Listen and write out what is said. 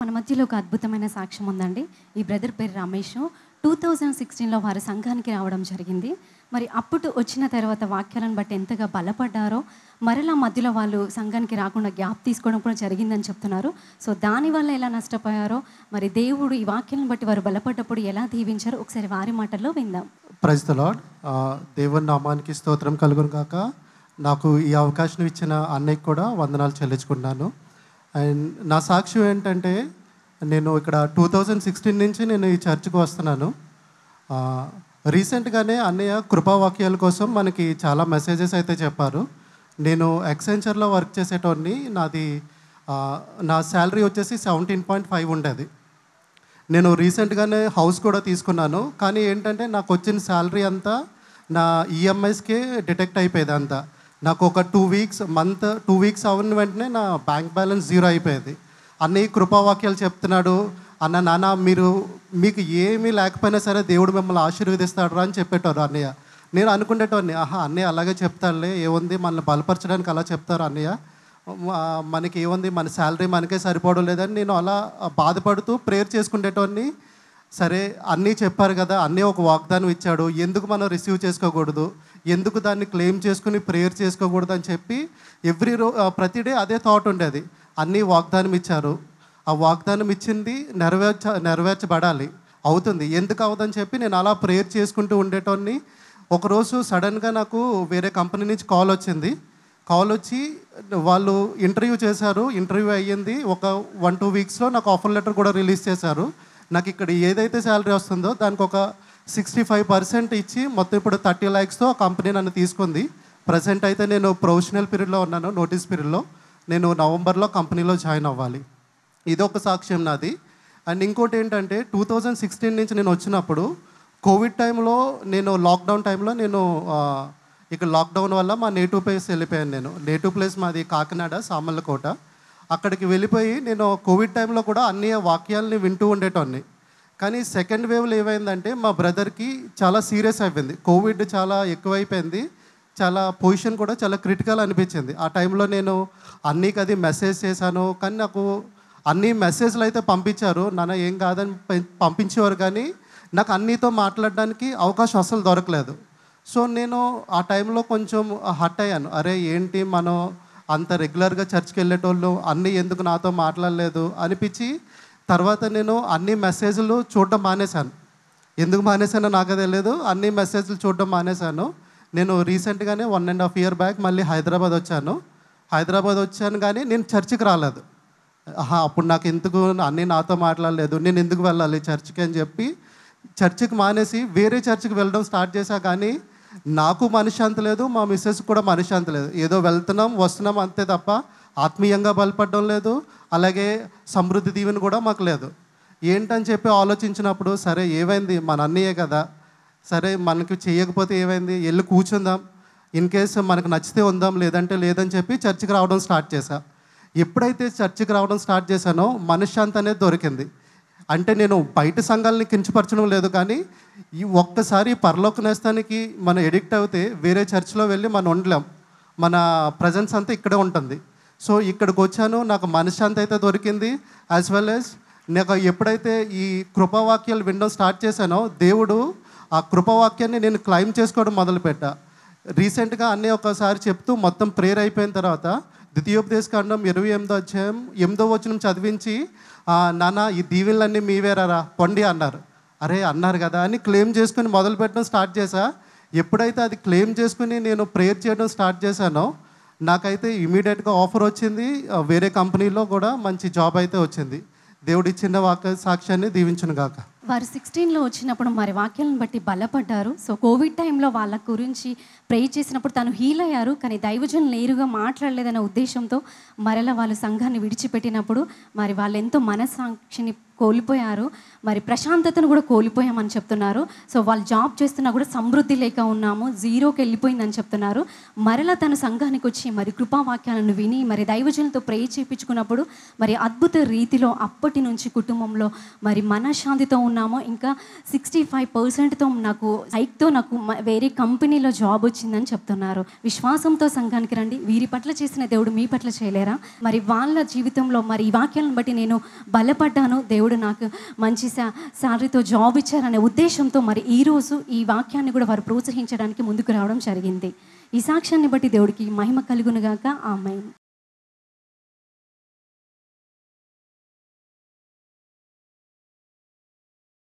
మన మధ్యలో ఒక అద్భుతమైన సాక్ష్యం ఉందండి. ఈ బ్రదర్ పేరు రమేష్. 2016లో వారి సంఘానికి రావడం జరిగింది. మరి అప్పుడు వచ్చిన తర్వాత వాక్యాలను బట్టి ఎంతగా బలపడ్డారో, మరలా మధ్యలో వాళ్ళు సంఘానికి రాకుండా గ్యాప్ తీసుకోవడం కూడా జరిగిందని చెప్తున్నారు. సో దానివల్ల ఎలా నష్టపోయారో, మరి దేవుడు ఈ వాక్యాలను బట్టి వారు బలపడ్డప్పుడు ఎలా దీవించారో ఒకసారి వారి మాటల్లో విందాం. Praise the lord. దేవుని నామానికి స్తోత్రం కలుగును గాక. నాకు ఈ అవకాశం ఇచ్చిన అన్నయ్యకి కూడా వందనాలు చెల్లించుకుంటున్నాను. అండ్ నా సాక్ష్యం ఏంటంటే, నేను ఇక్కడ 2016 నుంచి నేను ఈ చర్చ్కి వస్తున్నాను. రీసెంట్గానే అన్నయ్య కృపావాక్యాల కోసం మనకి చాలా మెసేజెస్ అయితే చెప్పారు. నేను ఎక్సెంచర్లో వర్క్ చేసేటోడిని. నా శాలరీ వచ్చేసి 17.5 ఉండేది. నేను రీసెంట్గానే హౌస్ కూడా తీసుకున్నాను. కానీ ఏంటంటే నాకు వచ్చిన శాలరీ అంతా నా ఈఎంఐస్కే డిటెక్ట్ అయిపోయేది అంతా. నాకు ఒక 2 వీక్స్ అవ్వని వెంటనే నా బ్యాంక్ బ్యాలెన్స్ జీరో అయిపోయేది. అన్నయ్య కృపావాక్యాలు చెప్తున్నాడు, నాన్న మీకు ఏమీ లేకపోయినా సరే దేవుడు మిమ్మల్ని ఆశీర్వదిస్తాడు అని చెప్పేటారు అన్నయ్య. నేను అనుకునేటోని, అన్నయ్య అలాగే చెప్తారులే, ఏముంది మనల్ని బలపరచడానికి అలా చెప్తారు అన్నయ్య, మనకి ఏముంది మన శాలరీ మనకే సరిపోవడం లేదని నేను అలా బాధపడుతూ ప్రేయర్ చేసుకునేటోని. సరే అన్నీ చెప్పారు కదా, అన్నీ ఒక వాగ్దానం ఇచ్చాడు, ఎందుకు మనం రిసీవ్ చేసుకోకూడదు, ఎందుకు దాన్ని క్లెయిమ్ చేసుకుని ప్రేయర్ చేసుకోకూడదు అని చెప్పి ప్రతి డే అదే థాట్ ఉండేది. అన్నీ వాగ్దానం ఇచ్చారు, ఆ వాగ్దానం ఇచ్చింది నెరవేర్చబడాలి, అవుతుంది, ఎందుకు అవుదని చెప్పి నేను అలా ప్రేయర్ చేసుకుంటూ ఉండేటోని. ఒకరోజు సడన్గా నాకు వేరే కంపెనీ నుంచి కాల్ వచ్చి వాళ్ళు ఇంటర్వ్యూ చేశారు. ఇంటర్వ్యూ అయ్యింది. ఒక 1-2 వీక్స్లో నాకు ఆఫర్ లెటర్ కూడా రిలీజ్ చేశారు. నాకు ఇక్కడ ఏదైతే శాలరీ వస్తుందో దానికి ఒక 65% ఇచ్చి మొత్తం ఇప్పుడు 30 lakhsతో కంపెనీ నన్ను తీసుకుంది. ప్రజెంట్ అయితే నేను ప్రొఫెషనల్ పీరియడ్లో ఉన్నాను, నోటీస్ పీరియడ్లో. నేను నవంబర్లో కంపెనీలో జాయిన్ అవ్వాలి. ఇదొక సాక్ష్యం నాది. అండ్ ఇంకోటి ఏంటంటే 2016 నుంచి నేను వచ్చినప్పుడు కోవిడ్ టైంలో, లాక్డౌన్ టైంలో ఇక్కడ లాక్డౌన్ వల్ల మా నేటివ్ ప్లేస్ వెళ్ళిపోయాను. నేటివ్ ప్లేస్ మాది కాకినాడ సామర్లకోట. అక్కడికి వెళ్ళిపోయి నేను కోవిడ్ టైంలో కూడా అన్ని వాక్యాలని వింటూ ఉండేటోన్ని. కానీ సెకండ్ వేవ్లో ఏమైందంటే మా బ్రదర్కి చాలా సీరియస్ అయిపోయింది. కోవిడ్ చాలా ఎక్కువైపోయింది, చాలా పొజిషన్ కూడా చాలా క్రిటికల్ అనిపించింది. ఆ టైంలో నేను అన్నీకి అది మెసేజ్ చేశాను. కానీ నాకు అన్ని మెసేజ్లు అయితే పంపించారు, నాన్న ఏం కాదని పంపించేవారు. కానీ నాకు అన్నీతో మాట్లాడడానికి అవకాశం అసలు దొరకలేదు. సో నేను ఆ టైంలో కొంచెం హర్ట్ అయ్యాను. అరే ఏంటి, మనం అంత రెగ్యులర్గా చర్చ్కి వెళ్ళేటోళ్ళు అన్నీ ఎందుకు నాతో మాట్లాడలేదు అనిపించి, తర్వాత నేను అన్ని మెసేజ్లు చూడడం మానేశాను. ఎందుకు మానేశానో నాకు తెలియదు, అన్ని మెసేజ్లు చూడడం మానేశాను. నేను రీసెంట్గానే 1.5 year బ్యాక్ మళ్ళీ హైదరాబాద్ వచ్చాను కానీ నేను చర్చికి రాలేదు. అప్పుడు నాకు ఎందుకు అన్నీ నాతో మాట్లాడలేదు, నేను ఎందుకు వెళ్ళాలి చర్చికి అని చెప్పి చర్చికి మానేసి వేరే చర్చికి వెళ్ళడం స్టార్ట్ చేశా. కానీ నాకు మనశ్శాంతి లేదు, మా మిస్సెస్ కూడా మనశ్శాంతి లేదు. ఏదో వెళ్తున్నాం వస్తున్నాం అంతే తప్ప ఆత్మీయంగా బలపడడం లేదు, అలాగే సమృద్ధి దీవెన కూడా మాకు లేదు. ఏంటని చెప్పి ఆలోచించినప్పుడు, సరే ఏమైంది, మన అన్నయ్యే కదా, సరే మనకి చేయకపోతే ఏమైంది, వెళ్ళి కూర్చుందాం, ఇన్ కేసు మనకు నచ్చితే ఉందాం, లేదంటే లేదని చెప్పి చర్చికి రావడం స్టార్ట్ చేశా. ఎప్పుడైతే చర్చికి రావడం స్టార్ట్ చేశానో మనశ్శాంతి అనేది దొరికింది. అంటే నేను బయట సంఘాలని కించపరచడం లేదు, కానీ ఈ ఒక్కసారి పరలోక నేస్తానికి మనం ఎడిక్ట్ అవుతే వేరే చర్చ్లో వెళ్ళి మనం ఉండలేం, మన ప్రజెన్స్ అంతా ఇక్కడే ఉంటుంది. సో ఇక్కడికి వచ్చాను, నాకు మనశ్శాంతి అయితే దొరికింది. యాజ్ వెల్ యాజ్ నాకు ఎప్పుడైతే ఈ కృపావాక్యాలు వినడం స్టార్ట్ చేశానో, దేవుడు ఆ కృపావాక్యాన్ని నేను క్లైమ్ చేసుకోవడం మొదలుపెట్టా. రీసెంట్గా అన్నీ ఒకసారి చెప్తూ మొత్తం ప్రేయర్ అయిపోయిన తర్వాత ద్వితీయోపదేశకాండం 28వ వచనం చదివించి, నాన్న ఈ దీవెనలన్నీ మీవేరా పొండి అన్నారు. అరే అన్నారు కదా అని క్లెయిమ్ చేసుకుని మొదలుపెట్టడం స్టార్ట్ చేశా. ఎప్పుడైతే అది క్లెయిమ్ చేసుకుని నేను ప్రేయర్ చేయడం స్టార్ట్ చేశానో, నాకైతే ఇమీడియట్గా ఆఫర్ వచ్చింది. వేరే కంపెనీలో కూడా మంచి జాబ్ అయితే వచ్చింది. దేవుడి చిన్న సాక్ష్యాన్ని దీవించును గాక. వారు 16లో వచ్చినప్పుడు మరి వాక్యాలను బట్టి బలపడ్డారు. సో కోవిడ్ టైంలో వాళ్ళ గురించి ప్రే చేసినప్పుడు తను హీల్ అయ్యారు, కానీ దైవజనులు నేరుగా మాట్లాడలేదనే ఉద్దేశంతో మరలా వాళ్ళు సంఘాన్ని విడిచిపెట్టినప్పుడు మరి వాళ్ళు ఎంతో మనస్సాక్షిని కోల్పోయారు, మరి ప్రశాంతతను కూడా కోల్పోయామని చెప్తున్నారు. సో వాళ్ళు జాబ్ చేస్తున్నా కూడా సమృద్ధి లేక ఉన్నాము, జీరోకి వెళ్ళిపోయిందని చెప్తున్నారు. మరలా తన సంఘానికి వచ్చి మరి కృపావాక్యాలను విని మరి దైవజనులతో ప్రే చేయించుకున్నప్పుడు మరి అద్భుత రీతిలో అప్పటి నుంచి కుటుంబంలో మరి మనశ్శాంతితో ఉన్నాము. ఇంకా 65%తో నాకు హైక్తో నాకు వేరే కంపెనీలో జాబ్ వచ్చిందని చెప్తున్నారు. విశ్వాసంతో సంఘానికి రండి. వీరి పట్ల చేసిన దేవుడు మీ పట్ల చేయలేరా? మరి వాళ్ళ జీవితంలో మరి ఈ వాక్యాలను బట్టి నేను బలపడ్డాను. దేవుడు నాకు మంచి శాలరీతో జాబ్ ఇచ్చారనే ఉద్దేశంతో మరి ఈరోజు ఈ వాక్యాన్ని కూడా వారు ప్రోత్సహించడానికి ముందుకు రావడం జరిగింది. ఈ సాక్ష్యాన్ని బట్టి దేవుడికి మహిమ కలుగునుగాక. ఆమేన్.